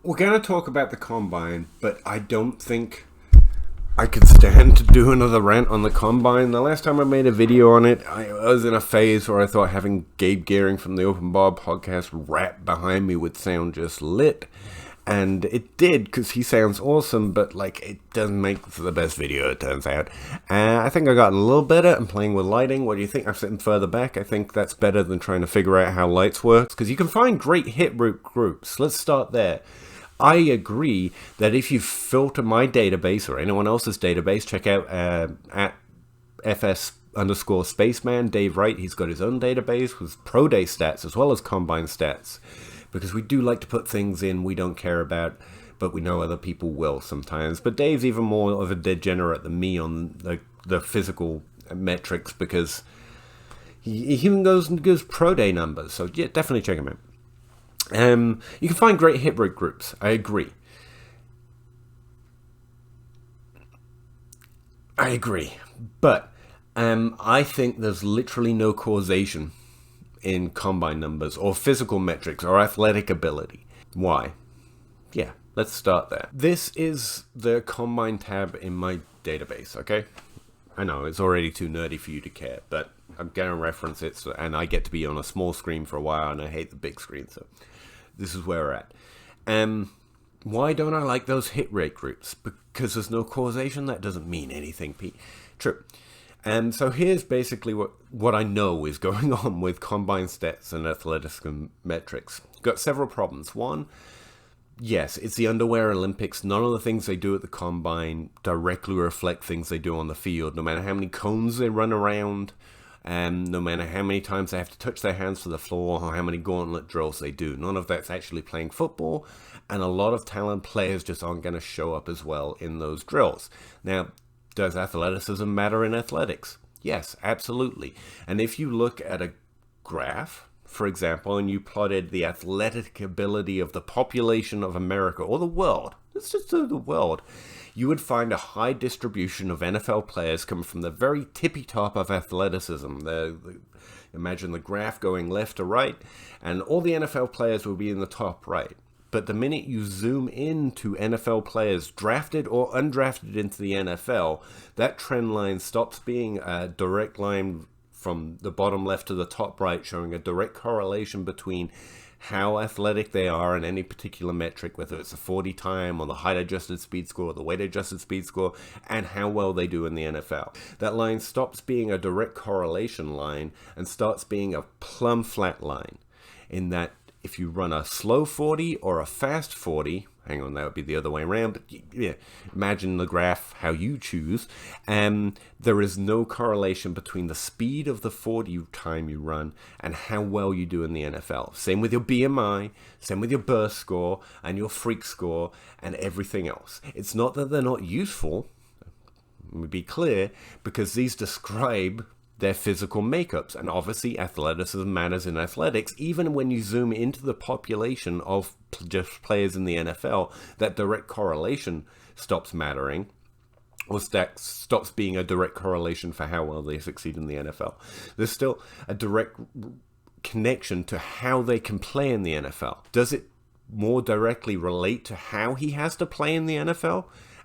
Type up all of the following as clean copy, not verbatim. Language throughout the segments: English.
We're going to talk about the combine, but I don't think I could stand to do another rant on the combine. The last time I made a video on it, I was in a phase where I thought having Gabe Geering from the Open Bar podcast rap behind me would sound just lit. And it did, because he sounds awesome, but like it doesn't make for the best video, it turns out. I think I got a little better. I'm playing with lighting. What do you think? I'm sitting further back. I think that's better than trying to figure out how lights work, because you can find great hit root groups. Let's start there. I agree that if you filter my database or anyone else's database, check out at FS_Spaceman, Dave Wright. He's got his own database with pro day stats as well as combine stats, because we do like to put things in we don't care about, but we know other people will sometimes. But Dave's even more of a degenerate than me on the physical metrics, because he even goes pro day numbers. So yeah, definitely check him out. You can find great hit rate groups. I agree. But I think there's literally no causation in combine numbers or physical metrics or athletic ability. Why? Yeah, let's start there. This is the combine tab in my database, okay? I know it's already too nerdy for you to care, but I'm going to reference it, and I get to be on a small screen for a while, and I hate the big screen, so this is where we're at. Why don't I like those hit rate groups? Because there's no causation? That doesn't mean anything, Pete. True. So here's basically what I know is going on with combine stats and athleticism metrics. Got several problems. One, yes, it's the underwear Olympics. None of the things they do at the combine directly reflect things they do on the field, no matter how many cones they run around. No matter how many times they have to touch their hands to the floor or how many gauntlet drills they do. None of that's actually playing football, and a lot of talent players just aren't going to show up as well in those drills. Now, does athleticism matter in athletics? Yes, absolutely. And if you look at a graph, for example, and you plotted the athletic ability of the population of America or the world, let's just do the world, you would find a high distribution of NFL players coming from the very tippy top of athleticism. Imagine the graph going left to right, and all the NFL players will be in the top right. But the minute you zoom into NFL players drafted or undrafted into the NFL, that trend line stops being a direct line from the bottom left to the top right, showing a direct correlation between how athletic they are in any particular metric, whether it's a 40 time or the height adjusted speed score or the weight adjusted speed score, and how well they do in the NFL. That line stops being a direct correlation line and starts being a plumb flat line, in that if you run a slow 40 or a fast 40, hang on, that would be the other way around, but yeah, imagine the graph how you choose, there is no correlation between the speed of the 40 time you run and how well you do in the NFL. Same with your BMI, same with your burst score and your freak score and everything else. It's not that they're not useful, let me be clear, because these describe their physical makeups, and obviously athleticism matters in athletics. Even when you zoom into the population of just players in the NFL, that direct correlation stops mattering, or stops being a direct correlation for how well they succeed in the NFL. There's still a direct connection to how they can play in the NFL. Does it more directly relate to how he has to play in the NFL?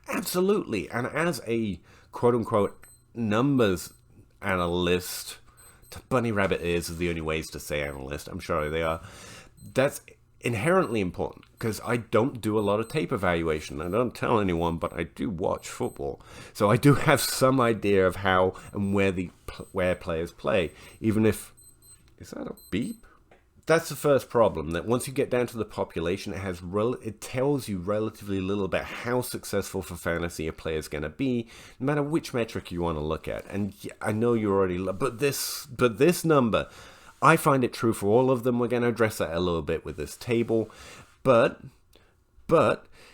Absolutely. And as a quote-unquote numbers analyst, bunny rabbit ears is the only ways to say analyst, I'm sure they are, that's inherently important, because I don't do a lot of tape evaluation. I don't tell anyone, but I do watch football, so I do have some idea of how and where players play, even if, is that a beep? That's the first problem, that once you get down to the population, it tells you relatively little about how successful for fantasy a player is going to be, no matter which metric you want to look at. And I know you already but this number, I find it true for all of them. We're going to address that a little bit with this table, but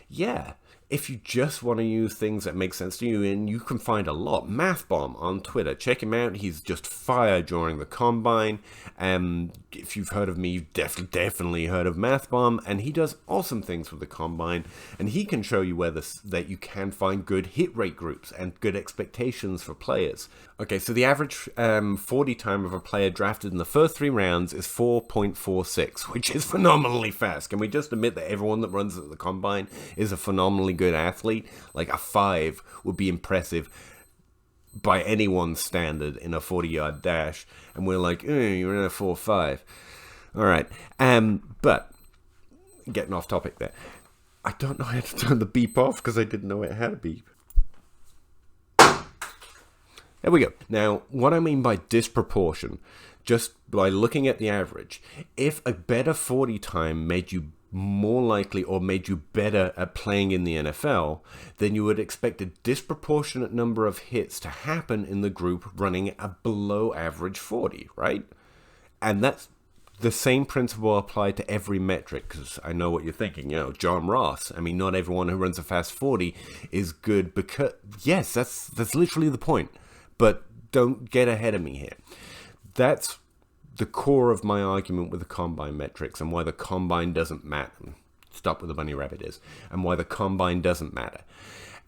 yeah, If you just want to use things that make sense to you, and you can find a lot. MathBomb on Twitter, check him out. He's just fire during the combine. If you've heard of me, you've definitely heard of MathBomb, and he does awesome things with the combine. And he can show you where that you can find good hit rate groups and good expectations for players. Okay, so the average 40 time of a player drafted in the first 3 rounds is 4.46, which is phenomenally fast. Can we just admit that everyone that runs at the combine is a phenomenally good athlete? Like a 5 would be impressive by anyone's standard in a 40-yard dash, and we're like, you're in a 4.5. All right, but getting off topic there. I don't know how to turn the beep off because I didn't know it had a beep. There we go. Now, what I mean by disproportion, just by looking at the average, if a better 40 time made you more likely or made you better at playing in the NFL, then you would expect a disproportionate number of hits to happen in the group running a below average 40, right? And that's the same principle applied to every metric, because I know what you're thinking, John Ross. I mean, not everyone who runs a fast 40 is good because, yes, that's literally the point. But don't get ahead of me here. That's the core of my argument with the combine metrics and why the combine doesn't matter. Stop with the bunny rabbit is. And why the combine doesn't matter.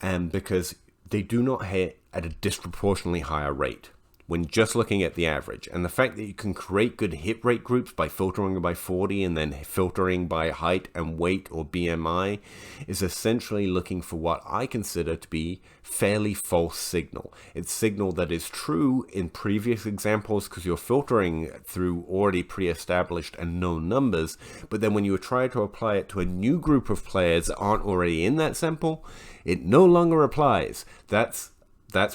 And because they do not hit at a disproportionately higher rate when just looking at the average. And the fact that you can create good hit rate groups by filtering by 40 and then filtering by height and weight or BMI is essentially looking for what I consider to be fairly false signal. It's signal that is true in previous examples because you're filtering through already pre-established and known numbers, but then when you try to apply it to a new group of players that aren't already in that sample, it no longer applies. That's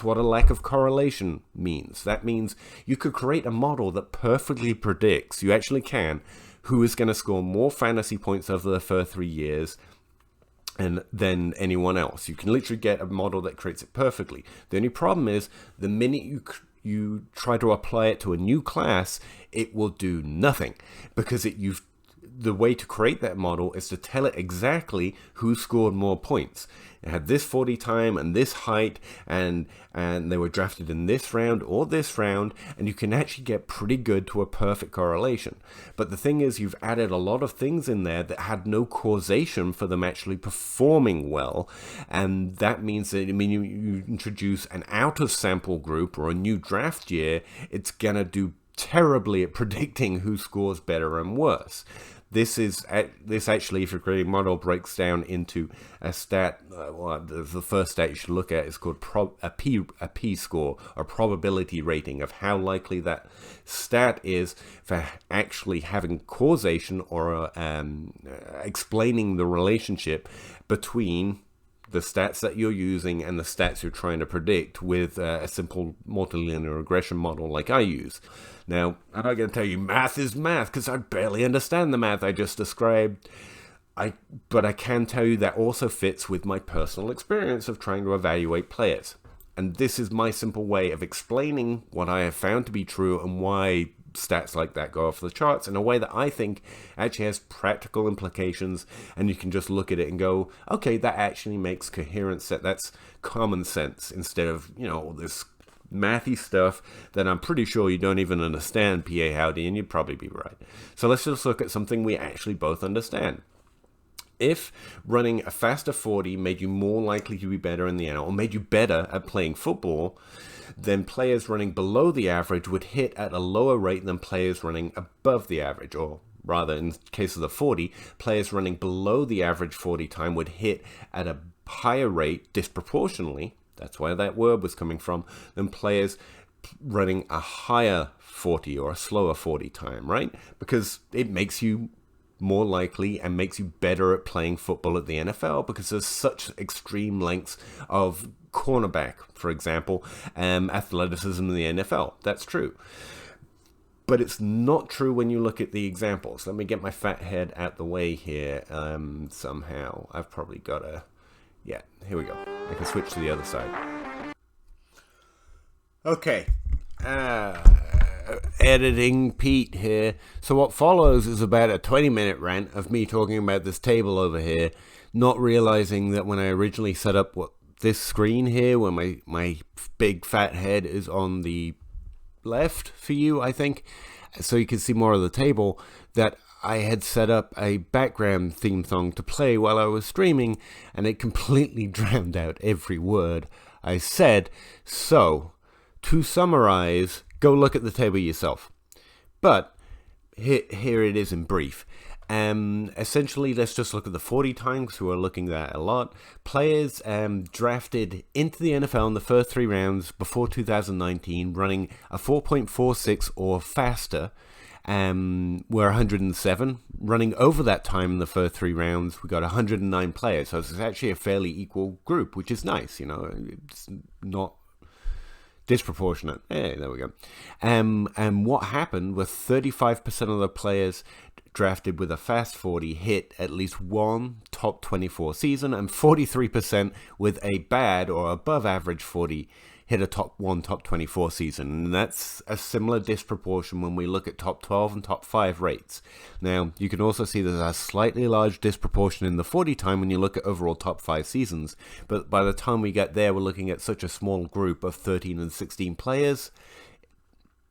what a lack of correlation means. That means you could create a model that perfectly predicts, you actually can, who is going to score more fantasy points over the first 3 years than anyone else. You can literally get a model that creates it perfectly. The only problem is the minute you try to apply it to a new class, it will do nothing because the way to create that model is to tell it exactly who scored more points. It had this 40 time and this height and they were drafted in this round or this round, and you can actually get pretty good to a perfect correlation. But the thing is, you've added a lot of things in there that had no causation for them actually performing well, and that means that you introduce an out of sample group or a new draft year, it's gonna do terribly at predicting who scores better and worse. This actually, if you're creating a model, breaks down into a stat. The first stat you should look at is called a P score, or probability rating of how likely that stat is for actually having causation or explaining the relationship between the stats that you're using and the stats you're trying to predict with a simple multilinear regression model like I use. Now, I'm not going to tell you math is math because I barely understand the math I just described. But I can tell you that also fits with my personal experience of trying to evaluate players. And this is my simple way of explaining what I have found to be true and why stats like that go off the charts in a way that I think actually has practical implications, and you can just look at it and go, okay, that actually makes coherent sense. That's common sense instead of, all this mathy stuff that I'm pretty sure you don't even understand, Pahowdy, and you'd probably be right. So let's just look at something we actually both understand. If running a faster 40 made you more likely to be better in the NFL, or made you better at playing football, then players running below the average would hit at a lower rate than players running above the average, or rather, in the case of the 40, players running below the average 40 time would hit at a higher rate disproportionately, that's where that word was coming from, than players running a higher 40 or a slower 40 time, right? Because it makes you more likely and makes you better at playing football at the NFL because there's such extreme lengths of cornerback, for example, athleticism in the NFL. That's true. But it's not true when you look at the examples. Let me get my fat head out the way here somehow. I've probably got a... Yeah, here we go. I can switch to the other side. Okay. editing Pete here. So what follows is about a 20-minute rant of me talking about this table over here, not realizing that when I originally set up this screen here, where my big fat head is on the left for you, I think, so you can see more of the table, that I had set up a background theme song to play while I was streaming, and it completely drowned out every word I said. So, to summarize, go look at the table yourself. But here it is in brief. Essentially, let's just look at the 40 times, who are looking at a lot. Players drafted into the NFL in the first 3 rounds before 2019, running a 4.46 or faster, were 107. Running over that time in the first 3 rounds, we got 109 players. So it's actually a fairly equal group, which is nice. It's not disproportionate. Hey, there we go. And what happened was 35% of the players drafted with a fast 40 hit at least one top 24 season, and 43% with a bad or above average 40 hit a top 24 season. And that's a similar disproportion when we look at top 12 and top 5 rates. Now, you can also see there's a slightly large disproportion in the 40 time when you look at overall top 5 seasons. But by the time we get there, we're looking at such a small group of 13 and 16 players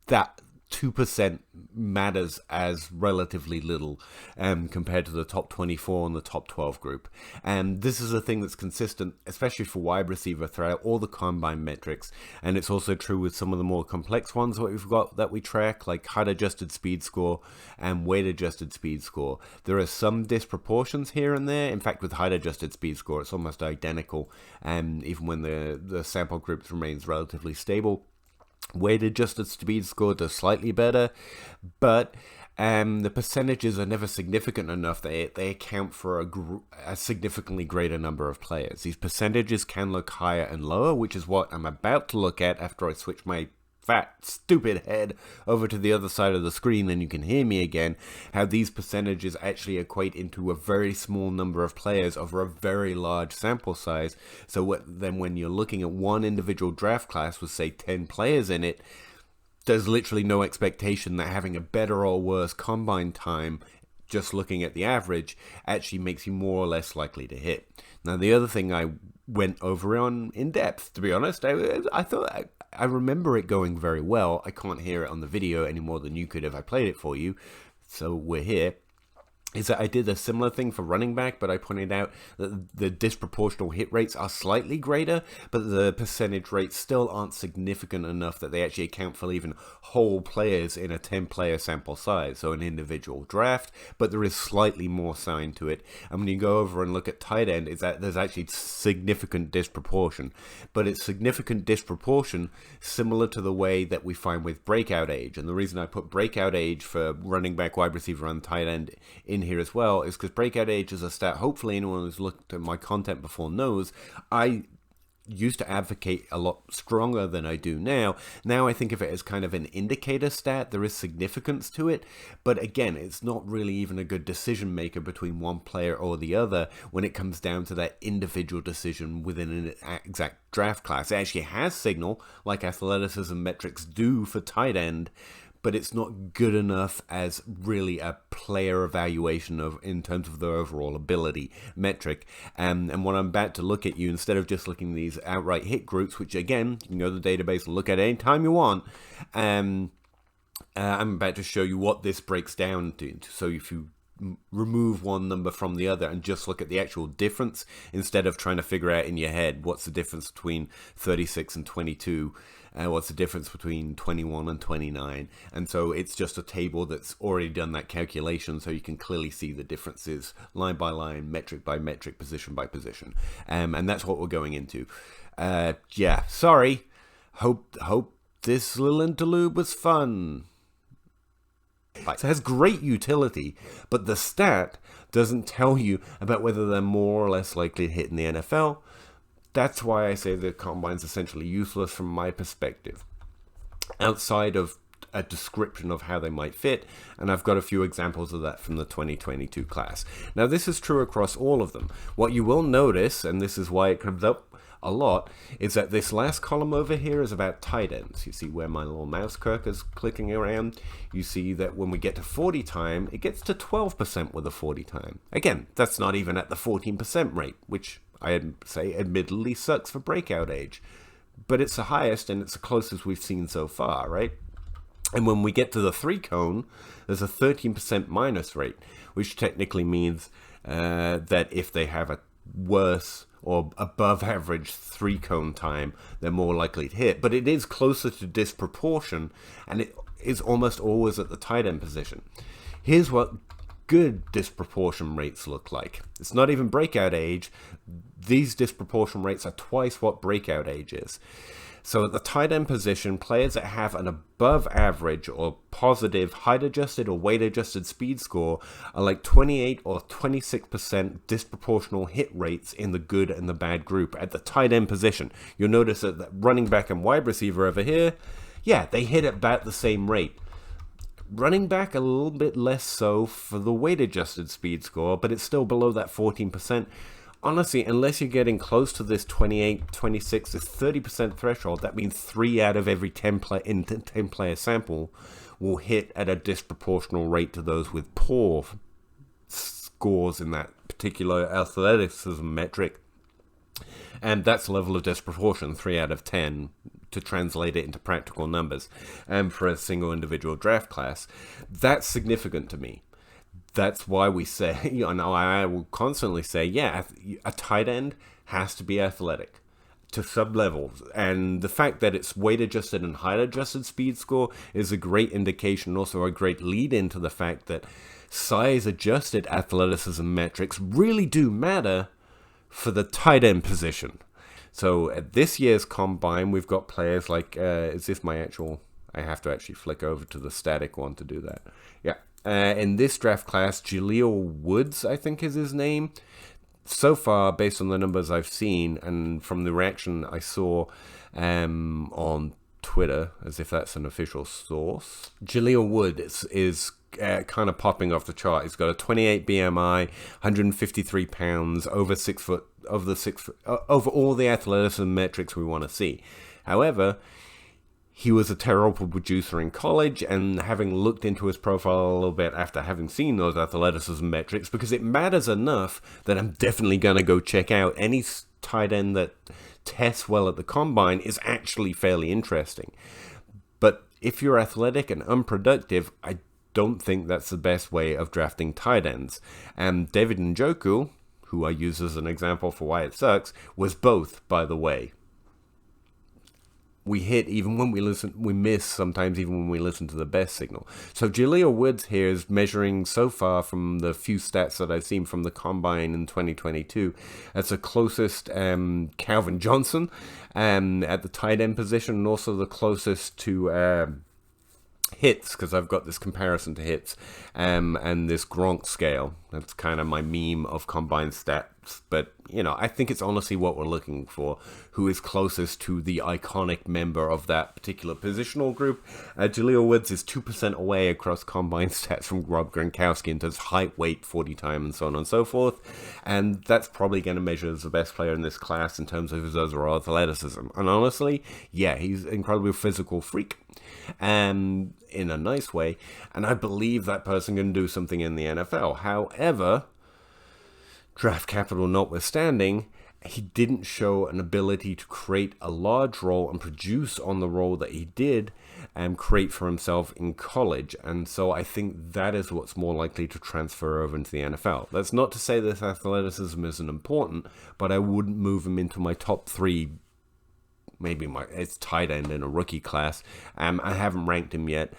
that 2% matters as relatively little compared to the top 24 and the top 12 group. And this is a thing that's consistent, especially for wide receiver, throughout all the combine metrics. And it's also true with some of the more complex ones that we've got that we track, like height adjusted speed score and weight adjusted speed score. There are some disproportions here and there. In fact, with height adjusted speed score, it's almost identical, even when the sample group remains relatively stable. Weight adjusted speed score does slightly better, but the percentages are never significant enough. They account for a significantly greater number of players. These percentages can look higher and lower, which is what I'm about to look at after I switch my fat, stupid head over to the other side of the screen and you can hear me again, how these percentages actually equate into a very small number of players over a very large sample size. So then when you're looking at one individual draft class with, say, 10 players in it, there's literally no expectation that having a better or worse combine time, just looking at the average, actually makes you more or less likely to hit. Now, the other thing I went over on in depth, to be honest, I thought I remember it going very well. I can't hear it on the video any more than you could if I played it for you, so we're here. Is that I did a similar thing for running back, but I pointed out that the disproportional hit rates are slightly greater, but the percentage rates still aren't significant enough that they actually account for even whole players in a 10-player sample size, so an individual draft, but there is slightly more sign to it. And when you go over and look at tight end, is that there's actually significant disproportion, but it's significant disproportion similar to the way that we find with breakout age. And the reason I put breakout age for running back, wide receiver, and tight end in here as well is because breakout age is a stat hopefully anyone who's looked at my content before knows I used to advocate a lot stronger than I do now. Now I think of it as kind of an indicator stat. There is significance to it, but again, it's not really even a good decision maker between one player or the other when it comes down to that individual decision within an exact draft class. It actually has signal, like athleticism metrics do for tight end, but it's not good enough as really a player evaluation in terms of their overall ability metric. And what I'm about to look at you, instead of just looking at these outright hit groups, which again, you can go to the database and look at any time you want, I'm about to show you what this breaks down to. So if you remove one number from the other and just look at the actual difference, instead of trying to figure out in your head what's the difference between 36 and 22, what's the difference between 21 and 29. And so it's just a table that's already done that calculation, so you can clearly see the differences line by line, metric by metric, position by position. And that's what we're going into. Yeah, sorry. Hope this little interlude was fun. So it has great utility, but the stat doesn't tell you about whether they're more or less likely to hit in the NFL. That's why I say the combine's essentially useless from my perspective, outside of a description of how they might fit, and I've got a few examples of that from the 2022 class. Now, this is true across all of them. What you will notice, and this is why it comes up a lot is that this last column over here is about tight ends. You see where my little mouse cursor is clicking around. You see that when we get to 40 time, it gets to 12% with a 40 time. Again, that's not even at the 14% rate, which I'd say admittedly sucks for breakout age. But it's the highest and it's the closest we've seen so far, right? And when we get to the 3 cone, there's a 13% minus rate, which technically means that if they have a worse or above average 3 cone time, they're more likely to hit. But it is closer to disproportion, and it is almost always at the tight end position. Here's what good disproportion rates look like. It's not even breakout age. These disproportion rates are twice what breakout age is. So at the tight end position, players that have an above average or positive height adjusted or weight adjusted speed score are like 28 or 26% disproportional hit rates in the good and the bad group at the tight end position. You'll notice that the running back and wide receiver over here, yeah, they hit at about the same rate. Running back a little bit less so for the weight adjusted speed score, but it's still below that 14%. Honestly, unless you're getting close to this 28, 26, this 30% threshold, that means 3 out of every 10 player sample will hit at a disproportional rate to those with poor scores in that particular athleticism metric. And that's the level of disproportion, 3 out of 10, to translate it into practical numbers. And for a single individual draft class, that's significant to me. That's why we say, you know, I will constantly say, yeah, a tight end has to be athletic to sub-levels. And the fact that it's weight-adjusted and height-adjusted speed score is a great indication, also a great lead into the fact that size-adjusted athleticism metrics really do matter for the tight end position. So at this year's combine, we've got players like, is this my actual, I have to actually flick over to the static one to do that. Yeah. In this draft class, Jaleel Woods, I think is his name. So far, based on the numbers I've seen and from the reaction I saw on Twitter, as if that's an official source, Jaleel Woods is kind of popping off the chart. He's got a 28 BMI, 153 pounds, over 6 foot, over all the athleticism metrics we want to see. However, he was a terrible producer in college, and having looked into his profile a little bit after having seen those athleticism metrics, because it matters enough that I'm definitely going to go check out any tight end that tests well at the combine is actually fairly interesting. But if you're athletic and unproductive, I don't think that's the best way of drafting tight ends. And David Njoku, who I use as an example for why it sucks, was both, by the way. We hit even when we listen, we miss sometimes even when we listen to the best signal. So Jaleel Woods here is measuring so far from the few stats that I've seen from the combine in 2022 as the closest Calvin Johnson at the tight end position, and also the closest to hits, because I've got this comparison to hits and this Gronk scale. That's kind of my meme of combined stats, but you know, I think it's honestly what we're looking for, who is closest to the iconic member of that particular positional group. Jaleel Woods is 2% away across combined stats from Rob Gronkowski in terms of height, weight, 40 time, and so on and so forth, and that's probably going to measure as the best player in this class in terms of his overall athleticism. And honestly, yeah, he's an incredibly physical freak, and in a nice way, and I believe that person can do something in the NFL. However, draft capital notwithstanding, he didn't show an ability to create a large role and produce on the role that he did and create for himself in college. And so I think that is what's more likely to transfer over into the NFL. That's not to say that athleticism isn't important, but I wouldn't move him into my top 3. Maybe it's tight end in a rookie class. I haven't ranked him yet,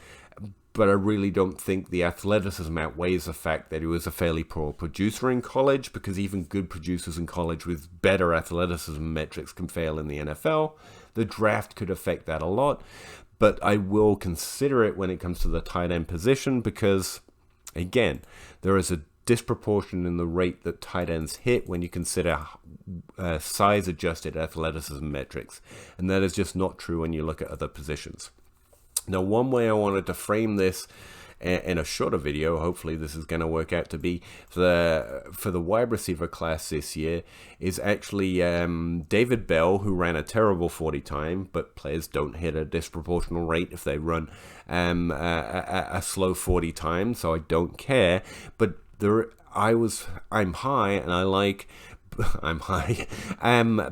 but I really don't think the athleticism outweighs the fact that he was a fairly poor producer in college, because even good producers in college with better athleticism metrics can fail in the NFL. The draft could affect that a lot, but I will consider it when it comes to the tight end position, because, again, there is a disproportion in the rate that tight ends hit when you consider size-adjusted athleticism metrics, and that is just not true when you look at other positions. Now, one way I wanted to frame this in a shorter video, hopefully this is going to work out to be for the wide receiver class this year, is actually David Bell, who ran a terrible 40 time, but players don't hit a disproportional rate if they run a slow 40 time, so I don't care. But I'm high, and I like. I'm high.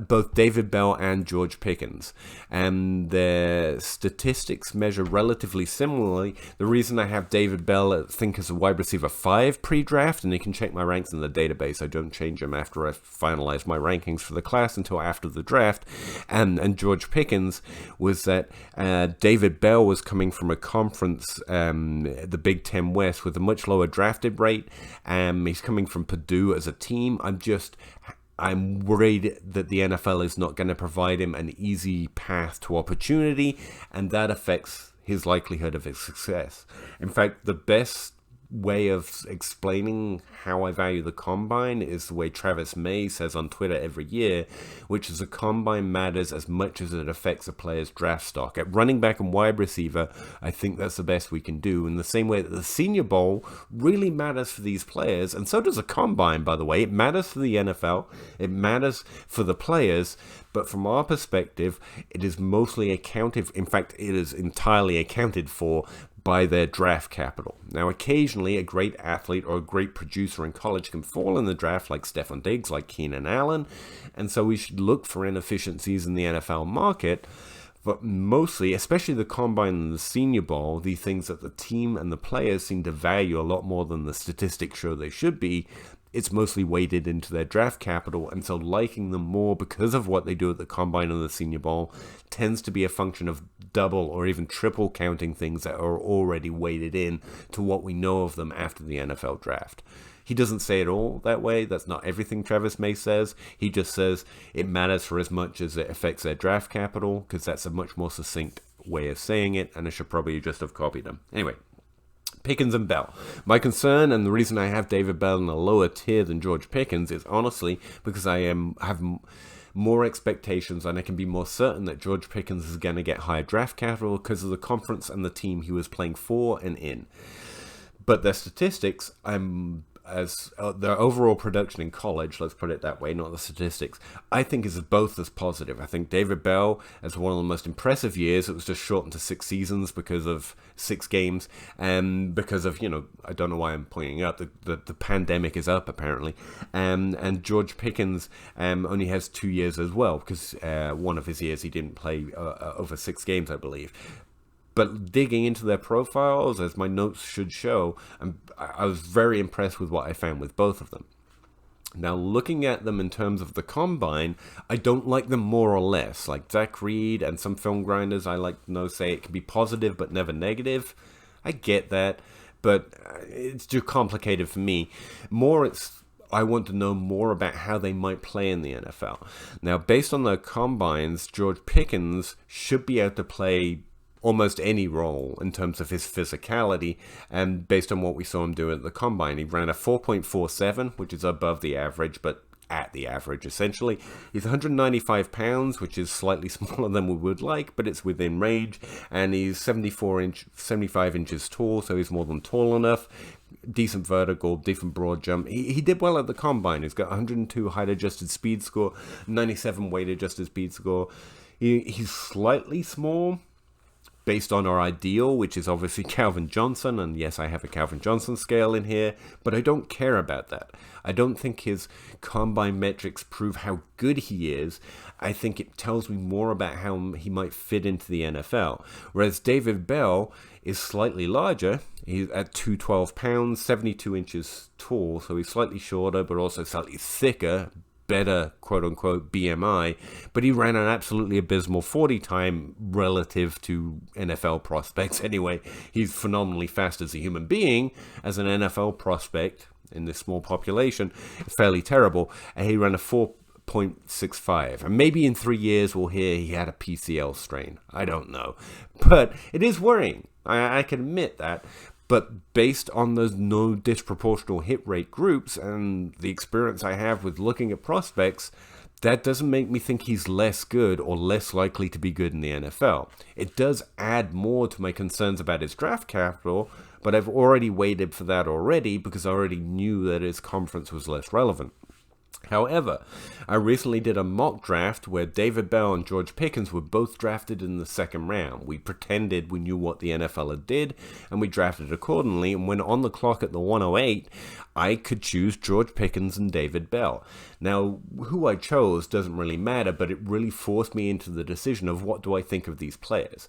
Both David Bell and George Pickens, and their statistics measure relatively similarly. The reason I have David Bell, I think, as a wide receiver 5 pre-draft, and you can check my ranks in the database. I don't change them after I finalize my rankings for the class until after the draft. And George Pickens was that David Bell was coming from a conference, the Big Ten West, with a much lower drafted rate. He's coming from Purdue as a team. I'm worried that the NFL is not going to provide him an easy path to opportunity, and that affects his likelihood of his success. In fact, the best way of explaining how I value the combine is the way Travis May says on Twitter every year, which is the combine matters as much as it affects a player's draft stock. At running back and wide receiver, I think that's the best we can do. In the same way that the Senior Bowl really matters for these players, and so does a combine, by the way. It matters for the NFL, it matters for the players, but from our perspective, it is mostly accounted, in fact, it is entirely accounted for by their draft capital. Now, occasionally, a great athlete or a great producer in college can fall in the draft, like Stephon Diggs, like Keenan Allen, and so we should look for inefficiencies in the NFL market. But mostly, especially the Combine and the Senior Bowl, the things that the team and the players seem to value a lot more than the statistics show they should be, it's mostly weighted into their draft capital, and so liking them more because of what they do at the Combine and the Senior Bowl tends to be a function of double or even triple counting things that are already weighted in to what we know of them after the NFL draft. He doesn't say it all that way. That's not everything Travis May says. He just says it matters for as much as it affects their draft capital, because that's a much more succinct way of saying it, and I should probably just have copied them. Anyway, Pickens and Bell. My concern, and the reason I have David Bell in a lower tier than George Pickens, is honestly because I have more expectations, and I can be more certain that George Pickens is going to get higher draft capital because of the conference and the team he was playing for and in. But their statistics, their overall production in college, let's put it that way, not the statistics, I think is both as positive. I think David Bell has one of the most impressive years. It was just shortened to 6 seasons because of 6 games, and because of, I don't know why I'm pointing up, the pandemic is up apparently, and George Pickens only has 2 years as well, because one of his years he didn't play over 6 games, I believe. But digging into their profiles, as my notes should show, I was very impressed with what I found with both of them. Now, looking at them in terms of the combine, I don't like them more or less. Like Zach Reed and some film grinders, I say it can be positive but never negative. I get that, but it's too complicated for me. I want to know more about how they might play in the NFL. Now, based on their combines, George Pickens should be able to play almost any role in terms of his physicality, and based on what we saw him do at the Combine. He ran a 4.47, which is above the average, but at the average, essentially. He's 195 pounds, which is slightly smaller than we would like, but it's within range, and he's 75 inches tall, so he's more than tall enough. Decent vertical, decent broad jump. He did well at the Combine. He's got 102 height-adjusted speed score, 97 weight-adjusted speed score. He's slightly small, based on our ideal, which is obviously Calvin Johnson, and yes, I have a Calvin Johnson scale in here, but I don't care about that. I don't think his combine metrics prove how good he is. I think it tells me more about how he might fit into the NFL. Whereas David Bell is slightly larger. He's at 212 pounds, 72 inches tall, so he's slightly shorter, but also slightly thicker, better quote-unquote BMI, but he ran an absolutely abysmal 40 time relative to NFL prospects anyway. He's phenomenally fast as a human being. As an NFL prospect in this small population, fairly terrible, and he ran a 4.65, and maybe in 3 years we'll hear he had a PCL strain. I don't know, but it is worrying. I can admit that. But based on those no disproportional hit rate groups and the experience I have with looking at prospects, That doesn't make me think he's less good or less likely to be good in the NFL. It does add more to my concerns about his draft capital, but I've already waited for that already because I already knew that his conference was less relevant. However, I recently did a mock draft where David Bell and George Pickens were both drafted in the second round. We pretended we knew what the NFL did, and we drafted accordingly, and when on the clock at the 108, I could choose George Pickens and David Bell. Now, who I chose doesn't really matter, but it really forced me into the decision of what do I think of these players.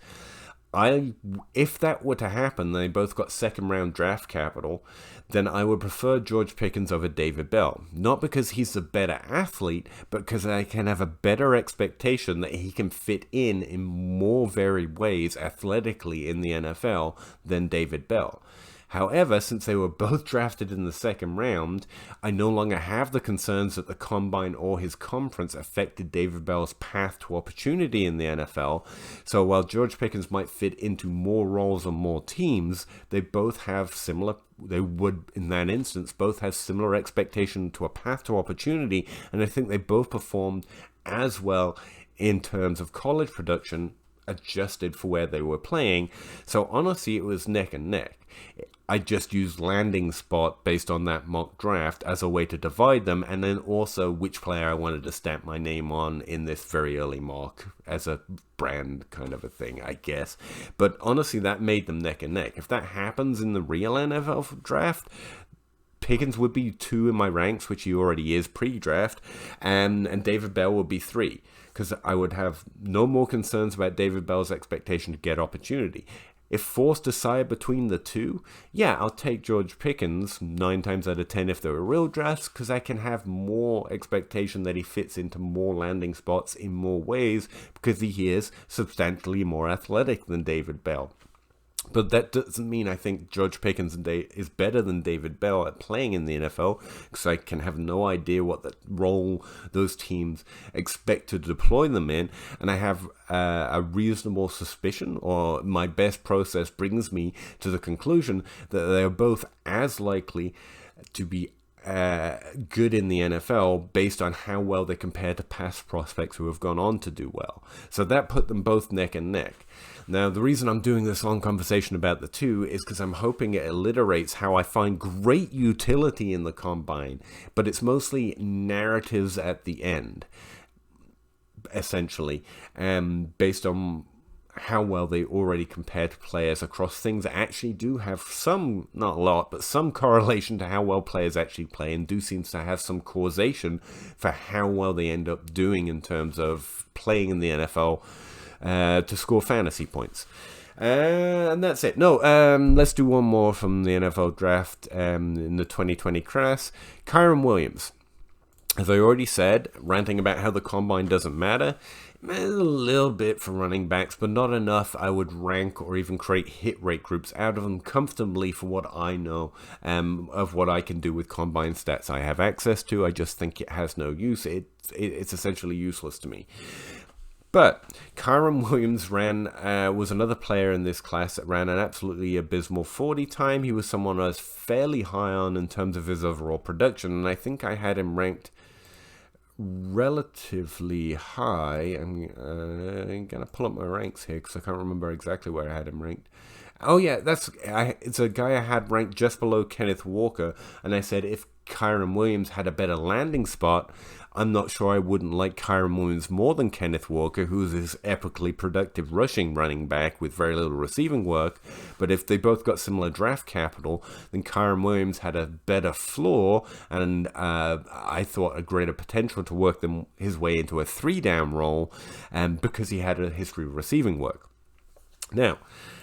If that were to happen, they both got second round draft capital, then I would prefer George Pickens over David Bell. Not because he's a better athlete, but because I can have a better expectation that he can fit in more varied ways athletically in the NFL than David Bell. However, since they were both drafted in the second round, I no longer have the concerns that the combine or his conference affected David Bell's path to opportunity in the NFL. So while George Pickens might fit into more roles on more teams, they both have similar, they would in that instance both have similar expectation to a path to opportunity, and I think they both performed as well in terms of college production adjusted for where they were playing. So honestly, it was neck and neck. I just used landing spot based on that mock draft as a way to divide them, and then also which player I wanted to stamp my name on in this very early mock as a brand kind of a thing, I guess. But honestly, that made them neck and neck. If that happens in the real NFL draft, Pickens would be 2 in my ranks, which he already is pre-draft, and David Bell would be 3, because I would have no more concerns about David Bell's expectation to get opportunity. If forced to decide between the two, yeah, I'll take George Pickens 9 times out of 10 if they were real drafts, because I can have more expectation that he fits into more landing spots in more ways, because he is substantially more athletic than David Bell. But that doesn't mean I think George Pickens is better than David Bell at playing in the NFL, because I can have no idea what the role those teams expect to deploy them in, and I have a reasonable suspicion, or my best process brings me to the conclusion that they are both as likely to be good in the NFL based on how well they compare to past prospects who have gone on to do well. So that put them both neck and neck. Now, the reason I'm doing this long conversation about the two is because I'm hoping it alliterates how I find great utility in the combine, but it's mostly narratives at the end, essentially, based on how well they already compare to players across things that actually do have some, not a lot, but some correlation to how well players actually play, and do seem to have some causation for how well they end up doing in terms of playing in the NFL to score fantasy points. And that's it. No, let's do one more from the NFL draft in the 2020 class. Kyren Williams. As I already said, ranting about how the combine doesn't matter, a little bit for running backs, but not enough I would rank or even create hit rate groups out of them comfortably for what I know of what I can do with combine stats I have access to. I just think it has no use. It's essentially useless to me. But Kyren Williams was another player in this class that ran an absolutely abysmal 40 time. He was someone I was fairly high on in terms of his overall production, and I think I had him ranked relatively high. I'm going to pull up my ranks here because I can't remember exactly where I had him ranked. Oh yeah, it's a guy I had ranked just below Kenneth Walker, and I said if Kyren Williams had a better landing spot, I'm not sure I wouldn't like Kyren Williams more than Kenneth Walker, who's this epically productive rushing running back with very little receiving work. But if they both got similar draft capital, then Kyren Williams had a better floor, and I thought a greater potential to work his way into a 3-down role, because he had a history of receiving work. Now,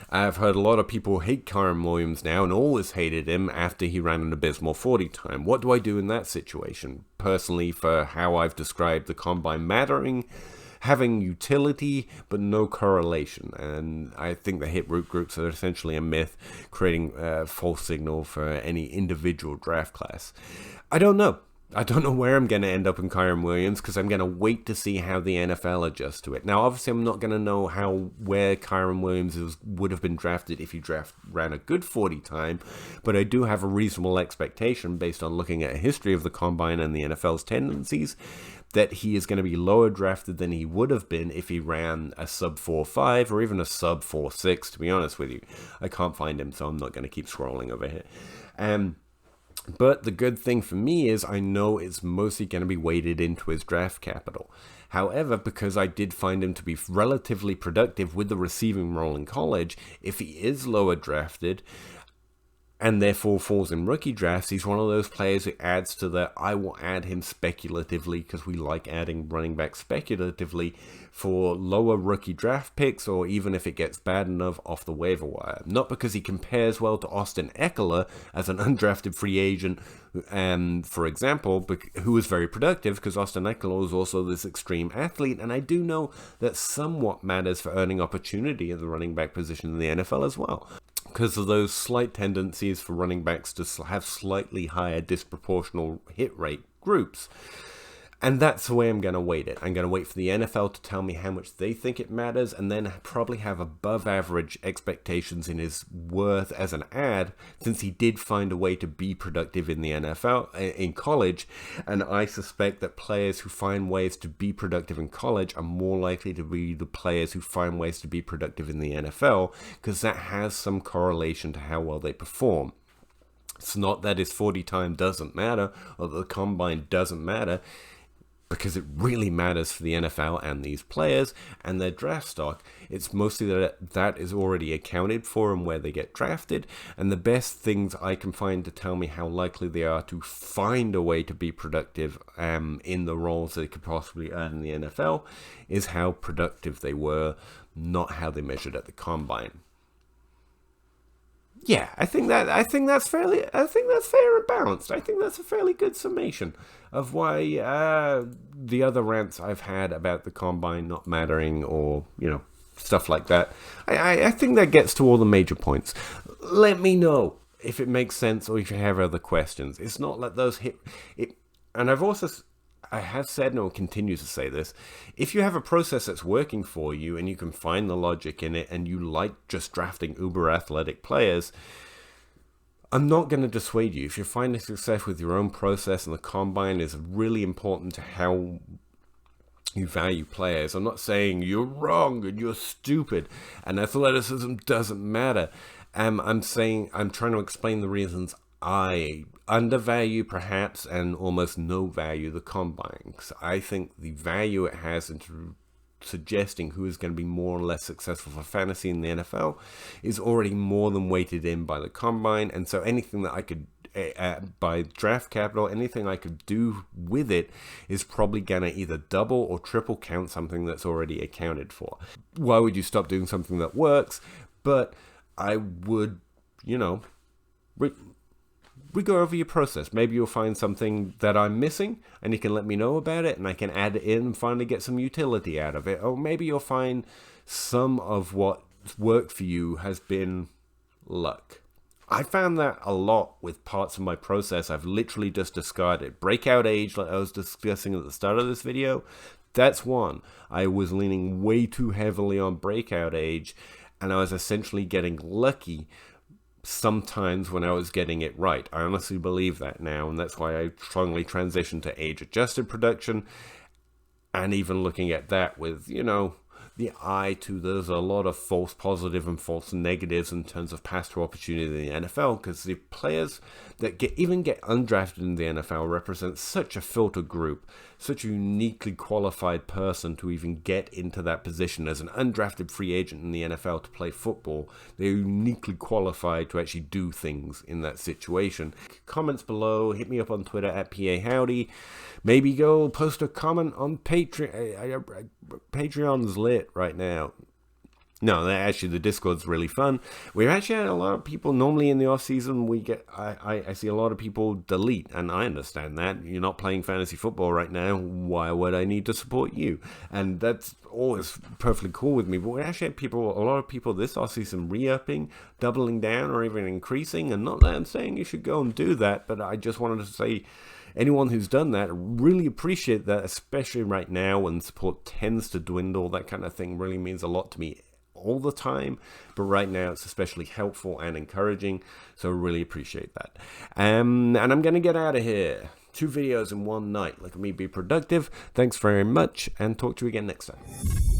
I've heard a lot of people hate Kyren Williams now and always hated him after he ran an abysmal 40 time. What do I do in that situation? Personally, for how I've described the combine mattering, having utility but no correlation. And I think the hit root groups are essentially a myth, creating a false signal for any individual draft class. I don't know. I don't know where I'm going to end up in Kyren Williams because I'm going to wait to see how the NFL adjusts to it. Now, obviously, I'm not going to know where Kyren Williams would have been drafted if he ran a good 40 time, but I do have a reasonable expectation based on looking at a history of the Combine and the NFL's tendencies that he is going to be lower drafted than he would have been if he ran a sub 4.5 or even a sub 4.6, to be honest with you. I can't find him, so I'm not going to keep scrolling over here. But the good thing for me is I know it's mostly going to be weighted into his draft capital. However, because I did find him to be relatively productive with the receiving role in college, if he is lower drafted and therefore falls in rookie drafts, he's one of those players who adds to the I will add him speculatively because we like adding running back speculatively for lower rookie draft picks, or even if it gets bad enough off the waiver wire. Not because he compares well to Austin Eckler as an undrafted free agent, for example, who was very productive because Austin Eckler was also this extreme athlete, and I do know that somewhat matters for earning opportunity at the running back position in the NFL as well, because of those slight tendencies for running backs to have slightly higher disproportional hit rate groups. And that's the way I'm going to weight it. I'm going to wait for the NFL to tell me how much they think it matters, and then probably have above average expectations in his worth as an ad, since he did find a way to be productive in the NFL, in college. And I suspect that players who find ways to be productive in college are more likely to be the players who find ways to be productive in the NFL, because that has some correlation to how well they perform. It's not that his 40 time doesn't matter, or that the combine doesn't matter, because it really matters for the NFL and these players and their draft stock. It's mostly that is already accounted for and where they get drafted. And the best things I can find to tell me how likely they are to find a way to be productive in the roles they could possibly earn in the NFL is how productive they were, not how they measured at the combine. Yeah, I think that's fair and balanced. I think that's a fairly good summation of why the other rants I've had about the combine not mattering, or stuff like that. I think that gets to all the major points. Let me know if it makes sense or if you have other questions. It's not like those hit it, and I have said and will continue to say this, if you have a process that's working for you and you can find the logic in it and you like just drafting uber athletic players, I'm not going to dissuade you. If you're finding success with your own process and the combine is really important to how you value players, I'm not saying you're wrong and you're stupid and athleticism doesn't matter. I'm saying I'm trying to explain the reasons I undervalue perhaps and almost no value the combine, because I think the value it has into suggesting who is going to be more or less successful for fantasy in the NFL is already more than weighted in by the combine. And so anything that I could by draft capital, anything I could do with it is probably gonna either double or triple count something that's already accounted for. Why would you stop doing something that works? But I would, we go over your process. Maybe you'll find something that I'm missing and you can let me know about it and I can add it in and finally get some utility out of it. Or maybe you'll find some of what's worked for you has been luck. I found that a lot with parts of my process I've literally just discarded. Breakout age, like I was discussing at the start of this video, that's one. I was leaning way too heavily on breakout age and I was essentially getting lucky sometimes when I was getting it right. I honestly believe that now, and that's why I strongly transitioned to age-adjusted production, and even looking at that with, the eye to there's a lot of false positive and false negatives in terms of pass to opportunity in the NFL, because the players that get undrafted in the NFL represent such a filtered group, such a uniquely qualified person to even get into that position as an undrafted free agent in the NFL to play football. They're uniquely qualified to actually do things in that situation. Comments below, hit me up on Twitter at Pahowdy. Maybe go post a comment on Patreon. Patreon's lit right now. No, actually, the Discord's really fun. We've actually had a lot of people. Normally in the off season, I see a lot of people delete, and I understand that. You're not playing fantasy football right now. Why would I need to support you? And that's always perfectly cool with me. But we actually had a lot of people this off season re-upping, doubling down, or even increasing. And not that I'm saying you should go and do that, but I just wanted to say, anyone who's done that, I really appreciate that, especially right now when support tends to dwindle. That kind of thing really means a lot to me all the time, but right now it's especially helpful and encouraging, so I really appreciate that. And I'm gonna get out of here. 2 videos in one night. Look at me be productive. Thanks very much, and talk to you again next time.